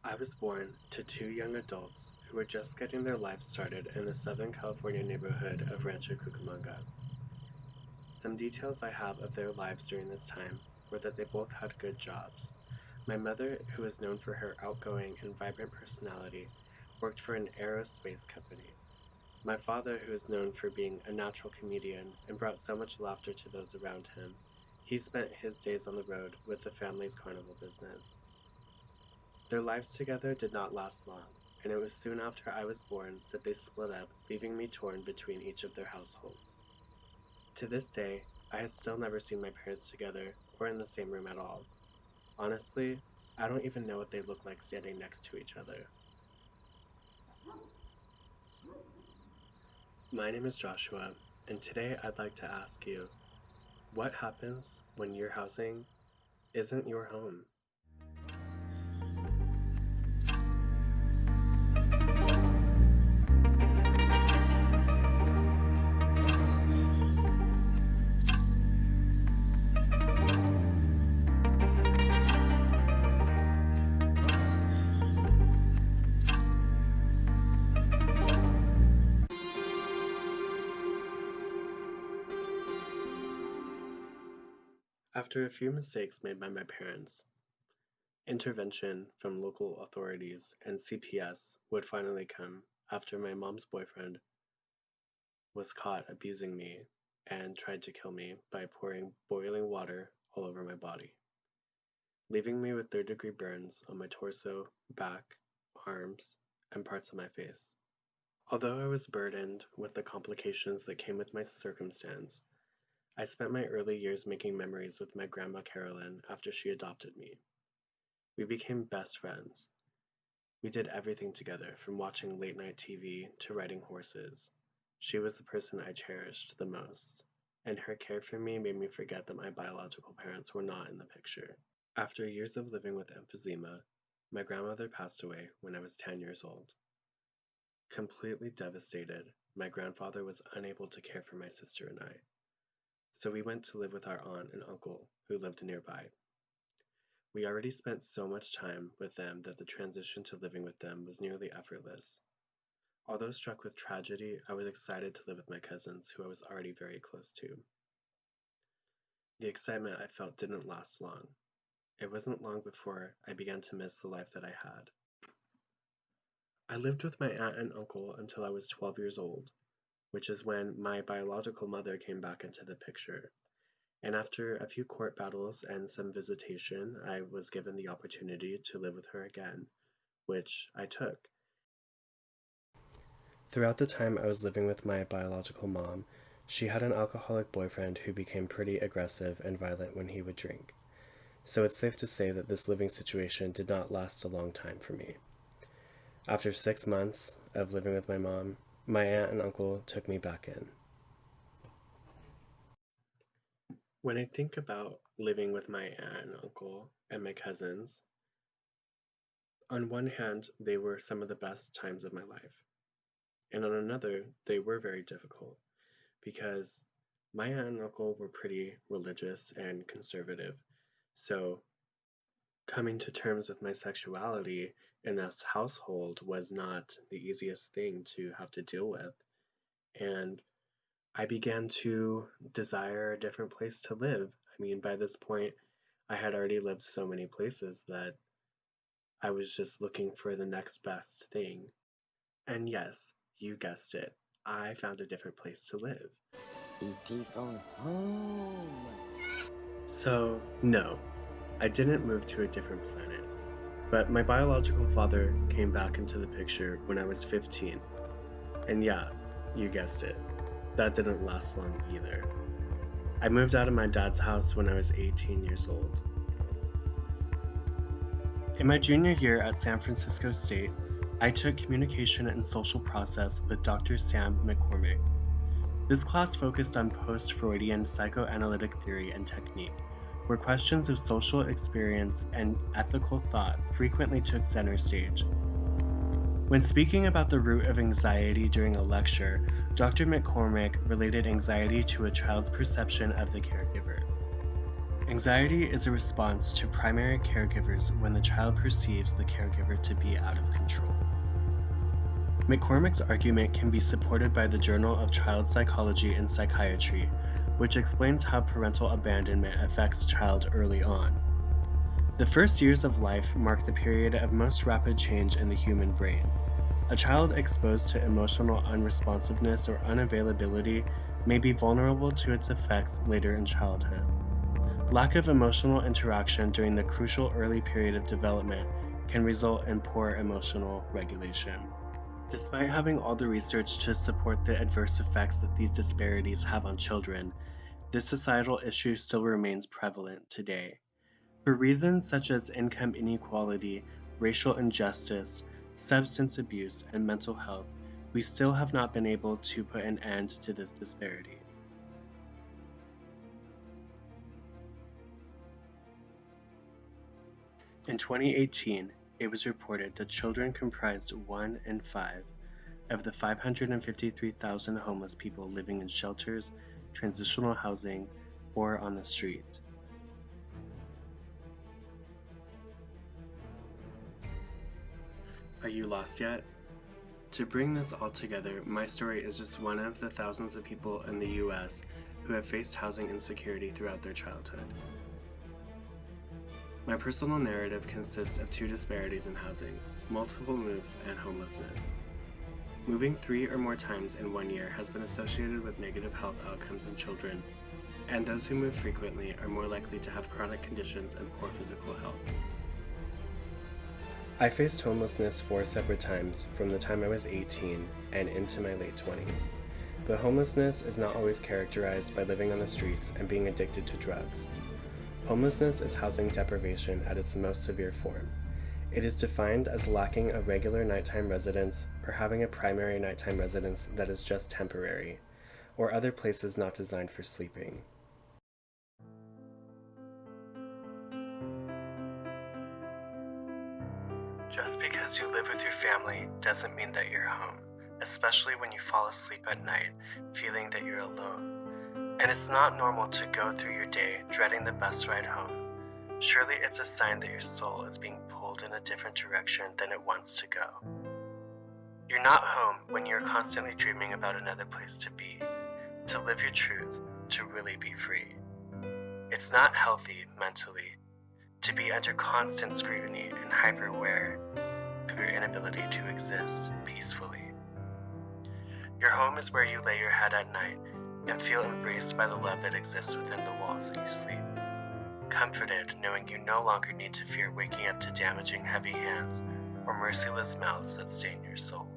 I was born to two young adults who were just getting their lives started in the Southern California neighborhood of Rancho Cucamonga. Some details I have of their lives during this time were that they both had good jobs. My mother, who was known for her outgoing and vibrant personality, worked for an aerospace company. My father, who is known for being a natural comedian and brought so much laughter to those around him, he spent his days on the road with the family's carnival business. Their lives together did not last long, and it was soon after I was born that they split up, leaving me torn between each of their households. To this day, I have still never seen my parents together or in the same room at all. Honestly, I don't even know what they look like standing next to each other. My name is Joshua, and today I'd like to ask you, what happens when your housing isn't your home? After a few mistakes made by my parents, intervention from local authorities and CPS would finally come after my mom's boyfriend was caught abusing me and tried to kill me by pouring boiling water all over my body, leaving me with third-degree burns on my torso, back, arms, and parts of my face. Although I was burdened with the complications that came with my circumstance, I spent my early years making memories with my grandma Carolyn after she adopted me. We became best friends. We did everything together, from watching late-night TV to riding horses. She was the person I cherished the most, and her care for me made me forget that my biological parents were not in the picture. After years of living with emphysema, my grandmother passed away when I was 10 years old. Completely devastated, my grandfather was unable to care for my sister and I, so we went to live with our aunt and uncle who lived nearby. We already spent so much time with them that the transition to living with them was nearly effortless. Although struck with tragedy, I was excited to live with my cousins, who I was already very close to. The excitement I felt didn't last long. It wasn't long before I began to miss the life that I had. I lived with my aunt and uncle until I was 12 years old, which is when my biological mother came back into the picture. And after a few court battles and some visitation, I was given the opportunity to live with her again, which I took. Throughout the time I was living with my biological mom, she had an alcoholic boyfriend who became pretty aggressive and violent when he would drink. So it's safe to say that this living situation did not last a long time for me. After 6 months of living with my mom, my aunt and uncle took me back in. When I think about living with my aunt and uncle and my cousins, on one hand, they were some of the best times of my life. And on another, they were very difficult because my aunt and uncle were pretty religious and conservative. So coming to terms with my sexuality in this household was not the easiest thing to have to deal with. And I began to desire a different place to live. I mean, by this point, I had already lived so many places that I was just looking for the next best thing. And yes, you guessed it, I found a different place to live. E.T. phone home. So, no, I didn't move to a different planet, but my biological father came back into the picture when I was 15. And yeah, you guessed it, that didn't last long either. I moved out of my dad's house when I was 18 years old. In my junior year at San Francisco State, I took Communication and Social Process with Dr. Sam McCormick. This class focused on post-Freudian psychoanalytic theory and technique, where questions of social experience and ethical thought frequently took center stage. When speaking about the root of anxiety during a lecture, Dr. McCormick related anxiety to a child's perception of the caregiver. Anxiety is a response to primary caregivers when the child perceives the caregiver to be out of control. McCormick's argument can be supported by the Journal of Child Psychology and Psychiatry, which explains how parental abandonment affects child early on. The first years of life mark the period of most rapid change in the human brain. A child exposed to emotional unresponsiveness or unavailability may be vulnerable to its effects later in childhood. Lack of emotional interaction during the crucial early period of development can result in poor emotional regulation. Despite having all the research to support the adverse effects that these disparities have on children, this societal issue still remains prevalent today. For reasons such as income inequality, racial injustice, substance abuse, and mental health, we still have not been able to put an end to this disparity. In 2018, it was reported that children comprised 1 in 5 of the 553,000 homeless people living in shelters, transitional housing, or on the street. Are you lost yet? To bring this all together, my story is just one of the thousands of people in the US who have faced housing insecurity throughout their childhood. My personal narrative consists of 2 disparities in housing: multiple moves and homelessness. Moving 3 or more times in 1 year has been associated with negative health outcomes in children, and those who move frequently are more likely to have chronic conditions and poor physical health. I faced homelessness 4 separate times from the time I was 18 and into my late 20s. But homelessness is not always characterized by living on the streets and being addicted to drugs. Homelessness is housing deprivation at its most severe form. It is defined as lacking a regular nighttime residence or having a primary nighttime residence that is just temporary, or other places not designed for sleeping. Just because you live with your family doesn't mean that you're home, especially when you fall asleep at night feeling that you're alone. And it's not normal to go through your day dreading the bus ride home. Surely it's a sign that your soul is being pulled in a different direction than it wants to go. You're not home when you're constantly dreaming about another place to be, to live your truth, to really be free. It's not healthy mentally to be under constant scrutiny and hyper-aware of your inability to exist peacefully. Your home is where you lay your head at night and feel embraced by the love that exists within the walls that you sleep. Comforted knowing you no longer need to fear waking up to damaging heavy hands or merciless mouths that stain your soul.